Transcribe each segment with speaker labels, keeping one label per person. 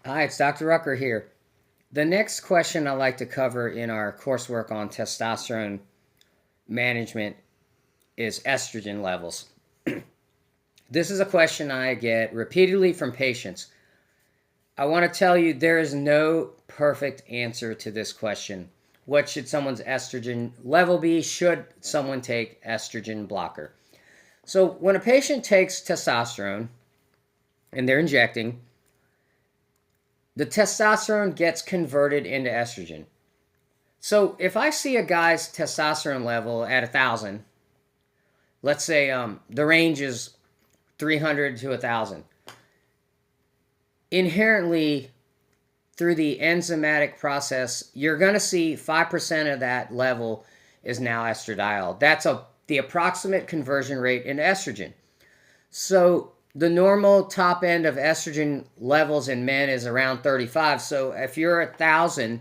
Speaker 1: Hi, it's Dr. Rucker here. The next question I'd like to cover in our coursework on testosterone management is estrogen levels. This is a question I get repeatedly from patients. I want to tell you there is no perfect answer to this question. What should someone's estrogen level be? Should someone take estrogen blocker? So when a patient takes testosterone and they're injecting, the testosterone gets converted into estrogen. So if I see a guy's testosterone level at 1,000, let's say the range is 300 to 1,000, inherently through the enzymatic process, you're going to see 5% of that level is now estradiol. That's the approximate conversion rate into estrogen. So the normal top end of estrogen levels in men is around 35. So if you're 1,000,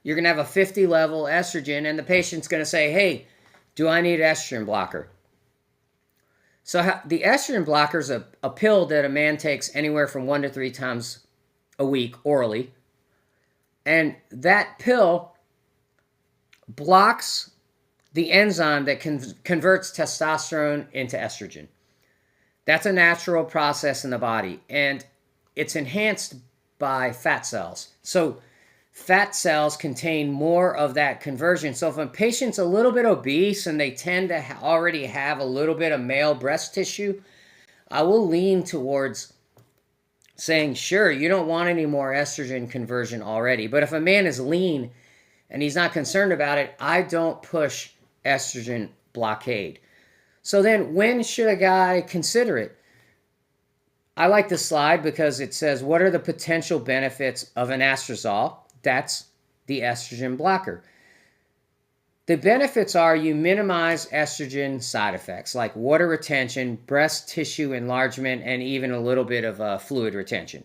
Speaker 1: you're going to have a 50 level estrogen, and the patient's going to say, hey, do I need an estrogen blocker? So the estrogen blocker is a pill that a man takes anywhere from 1 to 3 times a week orally. And that pill blocks the enzyme that converts testosterone into estrogen. That's a natural process in the body, and it's enhanced by fat cells. So fat cells contain more of that conversion. So if a patient's a little bit obese and they tend to already have a little bit of male breast tissue, I will lean towards saying, sure, you don't want any more estrogen conversion already. But if a man is lean and he's not concerned about it, I don't push estrogen blockade. So then when should a guy consider it? I like this slide because it says, what are the potential benefits of an anastrozole? That's the estrogen blocker. The benefits are you minimize estrogen side effects like water retention, breast tissue enlargement, and even a little bit of fluid retention.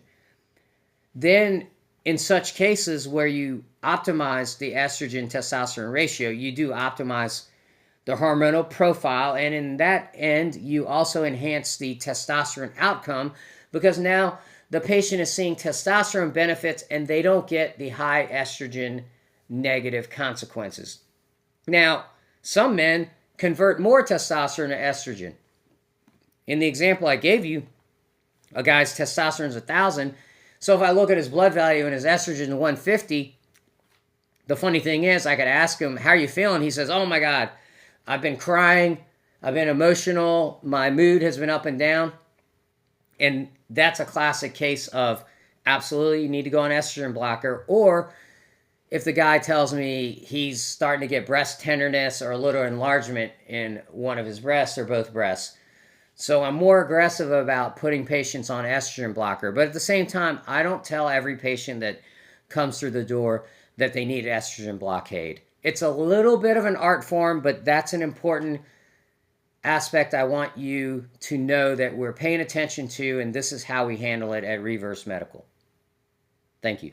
Speaker 1: Then in such cases where you optimize the estrogen-testosterone ratio, you do optimize the hormonal profile, and in that end, you also enhance the testosterone outcome because now the patient is seeing testosterone benefits and they don't get the high estrogen negative consequences. Now, some men convert more testosterone to estrogen. In the example I gave you, a guy's testosterone is 1,000, so if I look at his blood value and his estrogen is 150, the funny thing is I could ask him, how are you feeling? He says, oh my God, I've been crying, I've been emotional, my mood has been up and down. And that's a classic case of absolutely you need to go on estrogen blocker. Or if the guy tells me he's starting to get breast tenderness or a little enlargement in one of his breasts or both breasts. So I'm more aggressive about putting patients on estrogen blocker. But at the same time, I don't tell every patient that comes through the door that they need estrogen blockade. It's a little bit of an art form, but that's an important aspect I want you to know that we're paying attention to, and this is how we handle it at Reverse Medical. Thank you.